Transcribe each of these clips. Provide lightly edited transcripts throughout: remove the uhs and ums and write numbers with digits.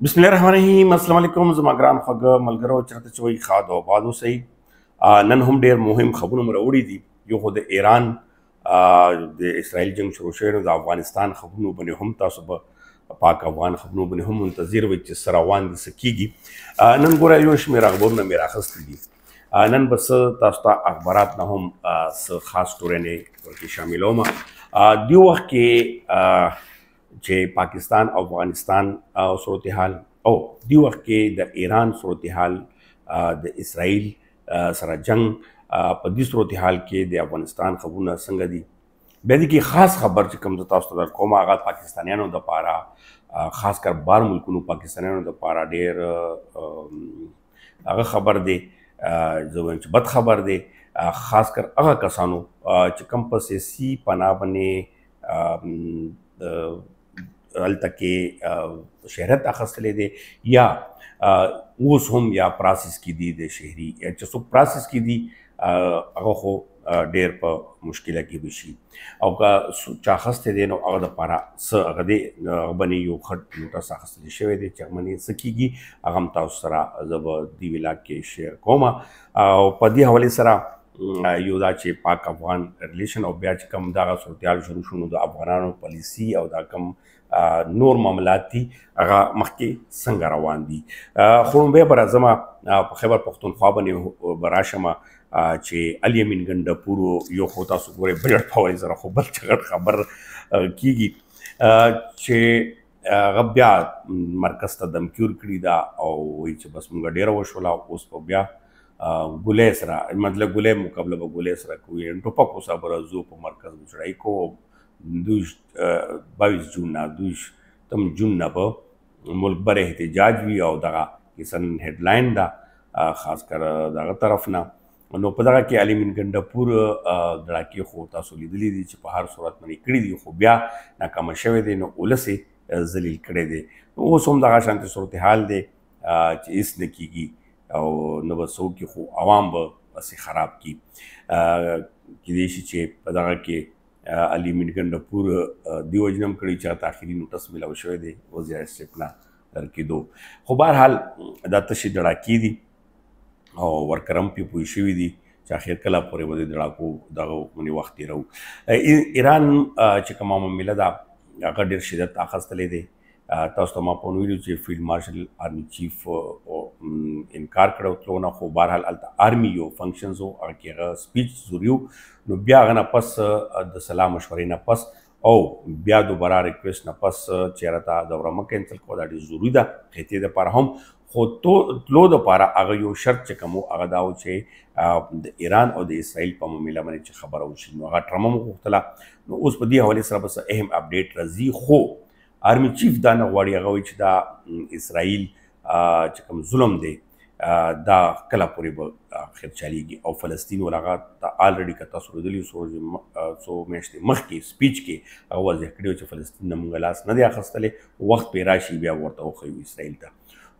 बिस्मिल्लाहिर्रहमानिर्रहीम अस्सलाम वालेकुम ज़मा ګران خوږه ملګرو چرته چې وي ښاد او آباد اوسئ. نن هم ډېر مهم خبرونه مو راوړي دي. یو خو د ایران د اسرائیل جنگ شروع شوی نو د افغانستان خبرونه باندې هم تاسو به پاک افغان خبرونه باندې هم منتظر وئ چې څه روان دي څه کیږي. نن ګوره یو شمېر اخبارونه مې راخیستي دي. نن به څه تاسو ته اخبارات نه هم څه خاص ټولنې ورکې شاملوم. دې وخت کې چې پاکستان او افغانستان صورتحال او دی وخت کې د ایران صورتحال د اسرائیل سره جنگ په دې صورتحال کې د افغانستان خبرونه څنګه دي. بیا دې کې خاص خبر چې کوم زه تاسو ته درکوم هغه پاکستانیانو دپاره خاص کر بار ملکونو پاکستانیانو دپاره ډېر هغه خبر دی زه وایم چې بد خبر دی. خاص کر هغه کسانو چې کوم په سیاسي پناه باندې هلته کې شهرت اخیستلی دی یا اوس هم یا پراسس کې دي د شهري یا چې څوک پراسس کې دي هغه خو ډېر په مشکله کې به شي او که چا اخیستی دی نو هغه دپاره څه هغه دی هغه باندې یو خټ نوټس اخیستلی شوی دی چې هغه باندې څه کېږي هغه هم تاسو سره زه به دې ولاګ کې شیر کوم. او په دې حوالې سره یو دا چې پاک افغان ریلیشن او بیا چې کوم دغه صورتحال شروع شو نو د افغانانو پالیسي او دا کوم نور معاملات دي هغه مخکې څنګه روان دي. خو بیا به راځم په خیبر پښتونخوا باندې به راشم چې علي امین ګنډپور یو خو تاسو ګورئ بجټ په حوالې سره خو بل چغټ خبر کیږي چې هغه بیا مرکز ته دمکي ورکړي ده او وایي چې بس مونږ ډېره وشوله اوس په بیا ګولۍ سره مطلب ګولۍ مقابله به ګولۍ سره کوي ټوپکو سره به راځو په مرکز به چړهایي کوو 22 جون نه 2 جون نه به ملک بر احتجاج وي او دغه کیسن هیډلاین ده خاص کر دغه طرف نه. نو په دغه کې علي امین ګنډپور دړاکې خو تاسو لیدلی دي چې په هر صورت باندې کړي دي خو بیا ناکامه شوی دی نو ولس یې ذلیل کړی دی. اوس هم دغه شانتې صورتحال دی چې هېڅ نه کېږي او نه به څه وکړي خو عوام به هسې خراب کړي. کیدای شي چې په دغه کې علي امین ګنډپور دې وجې نه هم کړی چې هغه ته آخري نوټس میلاو شوی دی وزیر اسټیپ نه درکېدو. خو بهرحال دا تشې ډړاکې دي او ورکر هم پې پوه شوي دي چې اخر کله پورې به د ډړاکو دغه باندې وخت تېروو. ایران چې کومه معامله ده هغه ډېر شدت اخیستلی دی. تاسو ته ما په ویلو چې فیلډ مارشل آرمي چیف انکار کړی و تلو نه خو بهرحال هلته آرمي یو فنکشنز و هغه کې هغه سپیچ ضروري و نو بیا هغه نه پس د سلا مشورې نه پس او بیا دوباره ریکویسټ نه پس چېرې ته دوره مه کینسل کوه دا ډېر ضروري ده خطې دپاره هم خو تلو دپاره هغه یو شرط چې کوم و هغه دا و چې د ایران او د اسرائیل په معامله باندې چې خبره وشي نو هغه ټرمپ هم وغوښتله. نو اوس په دې حوالې سره به څه اهم اپډیټ راځي خو آرمي چیف دا نه غواړي هغه وایي چې دا اسرائیل چې کوم ظلم دی دا کله پورې به آخر چلیږي او فلسطین ول هغه ته آلریډي که تاسو لیدلي څو میاشتې مخکې سپیچ کې هغه واضح کړي و چې فلسطین نه مونږ لاس نه دی اخیستلی وخت پرې راشي بیا ورته وښیو اسرائیل ته.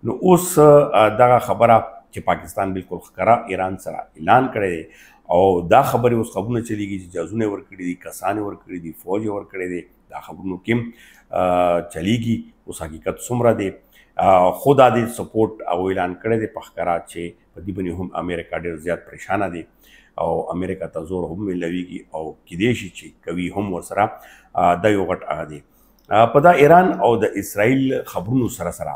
نو اوس دغه خبره چې پاکستان بالکل ښکاره ایران سره اعلان کړی دی او دا خبرې اوس خبرونه چلیږي چې جهازونه یې ورکړي دي کسان یې ورکړي دي فوج یې ورکړی دی دا خبرونو کې چلیږي اوس حقیقت څومره دی خو دا د سپورټ او اعلان کړی دی په ښکاره چې په دې باندې هم امریکا ډېر زیات پریشانه دی او امریکا ته زور هم میلاویږي او کیدای شي چې کوي هم ورسره دا یو غټ هغه دی. په دا ایران او د اسرائیل خبرونو سره سره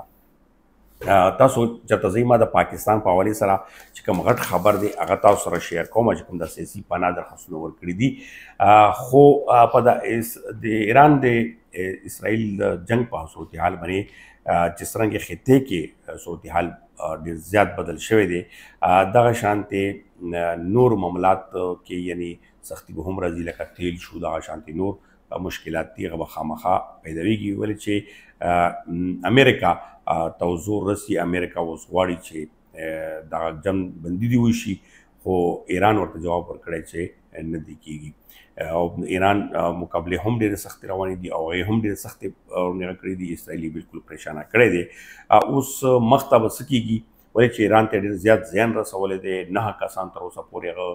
تاسو چېرته ځئ ما د پاکستان په حوالې سره چې کوم غټ خبر دی هغه تاسو سره شیر کوم چې کوم د سیاسي پناه درخواستونه ورکړي دي. خو په د ایران د اسرائیل د جنگ په صورتحال باندې چې څرنګه خطې کې صورتحال ډېر زیات بدل شوی دی دغه شانتې نور معاملات کې یعنی سختي به هم راځي لکه تیل شو دغه شانتې نور مشکلات دي هغه به خامخا پیداویږي ولې چې امریکا ته زور رسي. امریکا اوس غواړي چې دغه جنګ بندي دي وشي خو ایران ورته جواب ورکړی چې نه دی کېږي او ایران مقابلې هم ډېرې سختې روانې دي او هغې هم ډېرې سختې نغه کړې دي اسرائیلي بالکل پریشانه کړی دی. اوس مخته به څه کېږي ولې چې ایران ته ډېر زیات زیان رسولی دی 9 کسان تر اوسه پورې هغه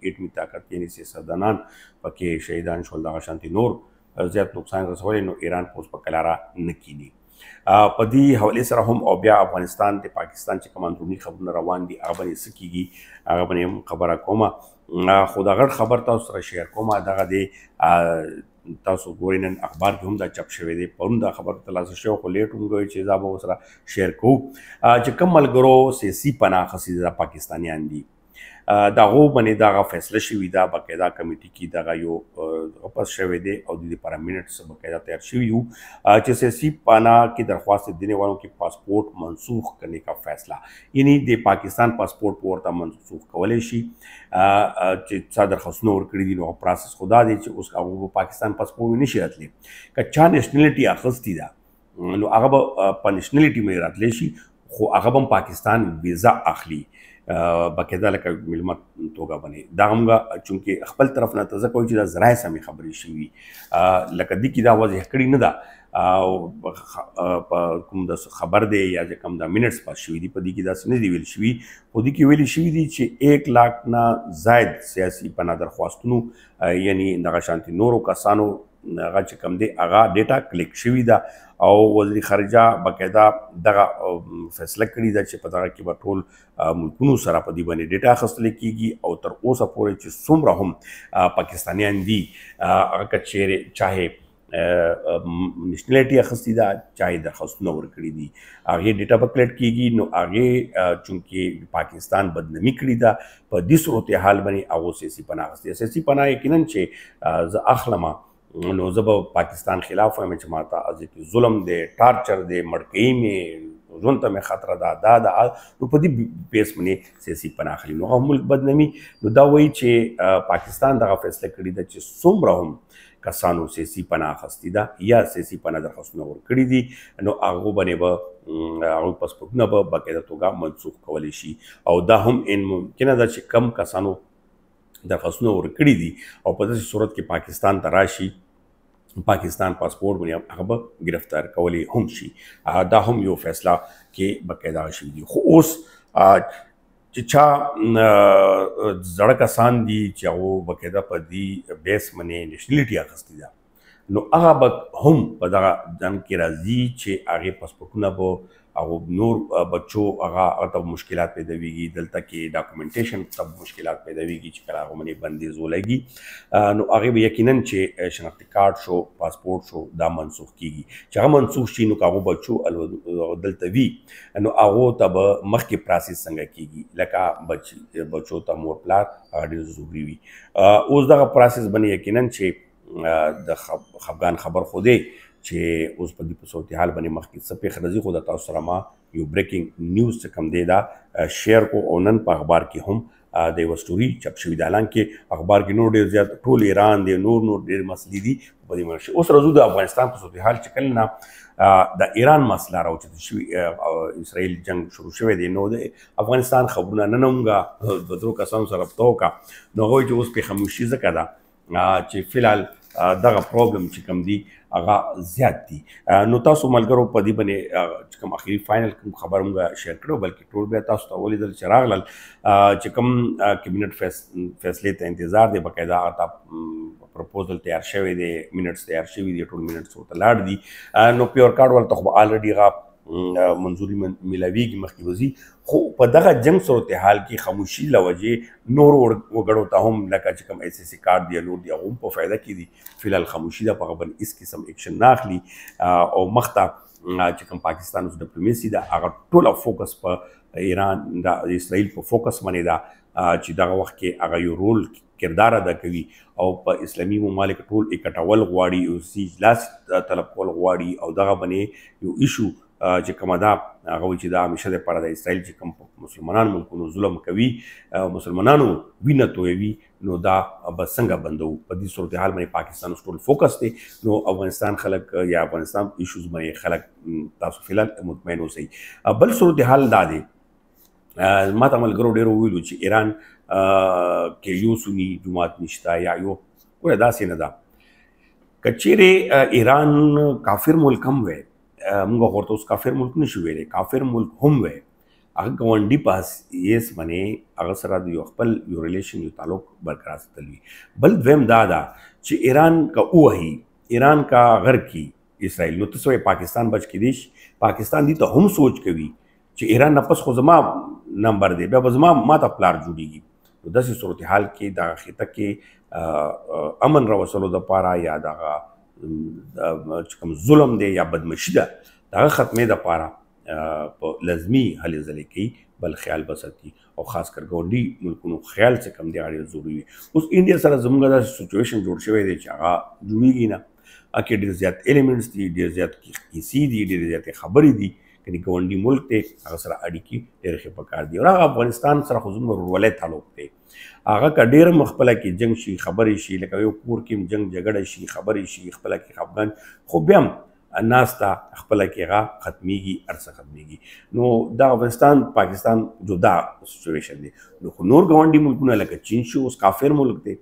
اټمي طاقت یعنې سیاستدانان پکې شهیدان شول دغه شانتې نور زیات نقصان رسولی نو ایران په اوس په کلاره نه کیني. په دې حوالې سره هم او بیا افغانستان د پاکستان چې کوم اندروني خبرونه روان دي هغه باندې څه کیږي هغه باندې هم خبره کومه خو دا غټ خبر تاسو سره شیر کومه دغه د تاسو ګورئ نن اخبار کې هم دا چاپ شوی دی پرون دا خبر ترلاسه شوی خو لیټ هم ګوي چې دا به ورسره شیر کوو چې کوم ملګرو سیاسي پناه اخیستې دا پاکستانیان دي د هغو باندې دغه فیصله شوي ده باقاعده کمیټې کې دغه یو غپس شوی دی او د دې لپاره منټس باقاعده تیار شوي وو چې سیاسي پناه की درخواست देने वालों के पासपोर्ट मनसूख करने का फैसला یعنی د پاکستان پاسپورت په ورته منسوخ کولی شي چې څا درخواستونه ورکړي دي نو پروسس خو دا دی چې اوس هغه په پاکستان پاسپورټ نشي راتلی که چا نیشنلټي اخیستې ده نو هغه به په نیشنلټي باندې راتلی شي خو هغه به پاکستان ویزا اخلي باقاعده لکه ملمت توګه باندې دا همغه چونکې خپل طرف نه ته زه کوم چې دا ذرایع سمې خبرې شوي لکه دې کې دا واضح کړي نه ده په کوم د خبر دی یا چې کوم دا منټس پاس شوي دي په دې کې داسې نه دي ویل شوي په دې کې ویل شوي دي چې 1 لاک نه زاید سیاسي پناه درخواستونو یعنی دغه شانتي نورو کسانو هغه چې کوم دی هغه ډیټا کلیک شوي ده او وزیر خارجه باقاعده دغه فیصله کړې ده چې په دغه کې به ټول ملکونو سره په دې باندې ډیټا اخیستل کیږي او تر اوسه پورې چې څومره هم پاکستانیان دي هغه که چیرې چاهې نیشنلټي اخیستې ده چاهې درخواستونه ورکړي دي هغې ډیټا به کلیکټ کیږي نو هغې چونکې پاکستان بدنامي کړې ده په دې صورتحال باندې هغو سیاسي پناه اخیستې سیاسي پناه یقینا چې زه اخلم نو زه به پاکستان خلاف وایم چې ماته ازې ظلم دی ټارچر دی مړکوي مې ژوند ته مې خطره ده دا نو په دې بیس باندې سیاسي پناه اخلي نو هغه ملک بدنامي نو دا وایي چې پاکستان دغه فیصله کړې ده چې څومره هم کسانو سیاسي پناه اخیستې ده یا سیاسي پناه درخواستونه ورکړي دي نو هغو باندې به هغوی پاسپورټونه به باقاعده توګه منسوخ کولی شي او دا هم ممکنه ده چې کم کسانو درخواستونه ورکړي دي او په داسې صورت کې پاکستان ته راشي پاکستان پاسپورټ باندې هغه به گرفتار کولی هم شي دا هم یو فیصله کې باقاعده شوي دي خو اوس چې چا زړه کسان دي چې هغو باقاعده په دې بیس باندې نیشنلټي اخیستې ده نو هغه به هم په دغه ځان کې راځي چې هغې پاسپورټونه به او نور بچو هغه ته مشکلات پیداویږي دلته کې ډاکومنټیشن ته مشکلات پیداویږي چې کله هغه باندې بندیز ولګي نو هغې به یقینا چې شناختي کارت شو پاسپورټ شو دا منسوخ کیږي چې هغه منسوخ شي نو که هغو بچو دلته وي نو هغو ته به مخکې پروسس څنګه کیږي لکه بچو ته مور پلار هغه ډېر ضروري وي اوس دغه پروسس باندې یقینا چې د خفګان خبر خو دی چې اوس په دې په صورتحال باندې مخکې څه پېښه راځي خو د تاسو سره ما یو بریکینګ نیوز چې کوم دی دا شیر کو او نن په اخبار کې هم د یوه سټوري چاپ شوي ده حالانکې اخبار کې نور ډېر زیات ټول ایران دی نور ډېر مسلې دي په دې باندې اوس راځو د افغانستان په صورتحال چې کله نه د ایران مسله راوچته شوي اسرائیل جنگ شروع شوی دی نو د افغانستان خبرونه نن همغه دوه درو کسانو سره پته وکړه نو هغوی چې اوس پې خاموشي ځکه ده چې فلحال دغه پرابلم چې کوم دی هغه زیات دي نو تاسو ملګرو په دې باندې چې کوم اخري فاینل کوم خبر موږ شیر کړو بلکې ټول بیا تاسو ته ولیدل چې راغلل چې کوم کابینټ فیصلې ته انتظار دی باقاعده هغه پروپوزل تیار شوی دی منټس تیار شوي دي ټول منټس ورته لاړ دي نو پیور کارډ ورته خو الریډي هغه منظوري ملاویږي مخکې وځي خو په دغه جنګ صورتحال کې خاموشي له وجې نورو وګړو ته هم لکه چې کوم ایس سی کارډ دی نور دي هغه هم په فایده کې دي فلحال خاموشي ده په هغه باندې هېڅ قسم اکشن نه اخلي او مخته چې کوم پاکستان اوس ډیپلوماسي ده هغه ټوله فوکس په ایران د اسرائیل په فوکس باندې ده چې دغه وخت کې هغه یو رول کردار ادا کوي او په اسلامي ممالک ټول اکټول غواړي او سی اجلاس طلب کول غواړي او دغه باندې یو ایشو چې کومه ده هغه وایي چې دا همیشه دپاره د اسرائیل چې کوم مسلمانانو ملکونو ظلم کوي مسلمانانو وینه تویوي نو دا به څنګه بندوو په دې صورتحال باندې پاکستان اوس ټول فوکس دی نو افغانستان خلک یا افغانستان ایشوز باندې خلک تاسو فلحال مطمئن اوسئ بل صورتحال دا دی ما ته ملګرو ډېرو ویلو چې ایران کې یو سني جومات نشته یا یو ګوره داسې نه ده که چیرې ایران کافر ملک هم وی موږ ورته اوس کافر ملک نشو ویلی کافر ملک هم وی هغه ګاونډي په حیث باندې هغه سره د یو خپل یو ریلیشن یو تعلق برقرار ساتل وي بل دویم دا ده چې ایران که ووهي ایران کا غر کی اسرائیل. نو ته څه وایې پاکستان بچ کیدی شي؟ پاکستان دې ته هم سوچ کوي چې ایران نه پس خو زما نمبر دی، بیا به زما ماته پلار جوړیږي. نو داسې صورتحال کې دغه خطه کې امن راوستلو دپاره یا دغه چې کوم ظلم دی یا بدمشي ده دغه ختمې دپاره په لازمي هلې ځلې کوي، بل خیال به ساتي او خاص کر ګاونډي ملکونو خیال چې کوم دی هغه ډېر ضروري وي. اوس انډیا سره زموږ داسې سچویشن جوړ شوی دی چې هغه جوړېږي نه، هغه کې ډېر زیات ایلیمنټس دي، ډېر زیات کیسې دي، ډېرې زیاتې خبرې دي. کني ګاونډي ملک دی هغه سره اړیکې ډېرې ښې پکار دي. او هغه افغانستان سره خو زموږ ورورولۍ تعلق دی، هغه که ډېر هم خپله کې جنګ شي، خبرې شي، لکه یو کور کې هم جنګ جګړه شي، خبرې شي، خپله کې خفګان، خو بیا هم ناسته خپله کې هغه ختمیږي، هر څه ختمیږي. نو دا افغانستان پاکستان جدا سچویشن دی. نو خو نور ګاونډي ملکونه لکه چین شو، اوس کافر ملک دی،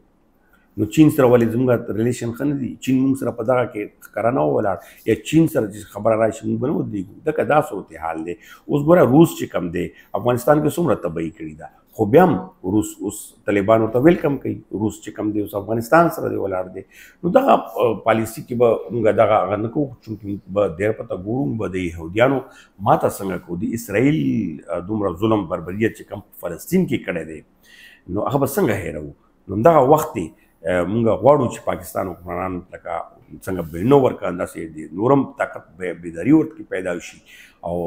نو چین سره ولې زموږ ریلیشن ښه نه دي؟ چین موږ سره په دغه کې ښکاره نه ولاړ، یا چین سره چې خبره راشي موږ به نه ودرېږو. ځکه دا صورتحال دی. اوس ګوره روس چې کوم دی افغانستان کې څومره تباهي کړې ده، خو بیا هم روس اوس طالبان ورته ویلکم کوي. روس چې کوم دی اوس افغانستان سره دی ولاړ دی. نو دغه پالیسي کې به موږ دغه هغه نه کوو، چونکې به ډېر پته ګورو به د یهودیانو ماته څنګه کوو، د اسرائیل دومره ظلم بربریت چې کوم فلسطین کې کړی دی نو هغه به څنګه هېروو. نو دغه وخت دی مونږ غواړو چې پاکستان حکمرانان لکه څنګه بیرنو ورکړه داسې د نورم طاقت بیداري ورته پیدا شي. او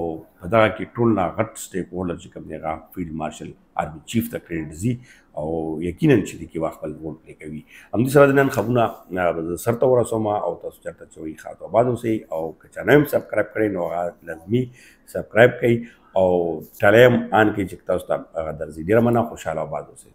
په دغه کې ټول نه غټ سټیک هولډر چې کوم دی هغه فیلډ مارشل آرمي چیف ته کریډټ ځي او یقینا چې دې کې واخ خپل رول پلی کوي. همدې سره د نن خبرونه سر ته ورسوم او تاسو چېرته چې وایي ښه آباد اوسئ، او که چا نه هم سبسکرایب کړی نو هغه لازمي سبسکرایب کړئ او ټاله هم آن کړئ چې تاسو ته هغه درځي. ډېره مننه، خوشحاله آباد اوسئ.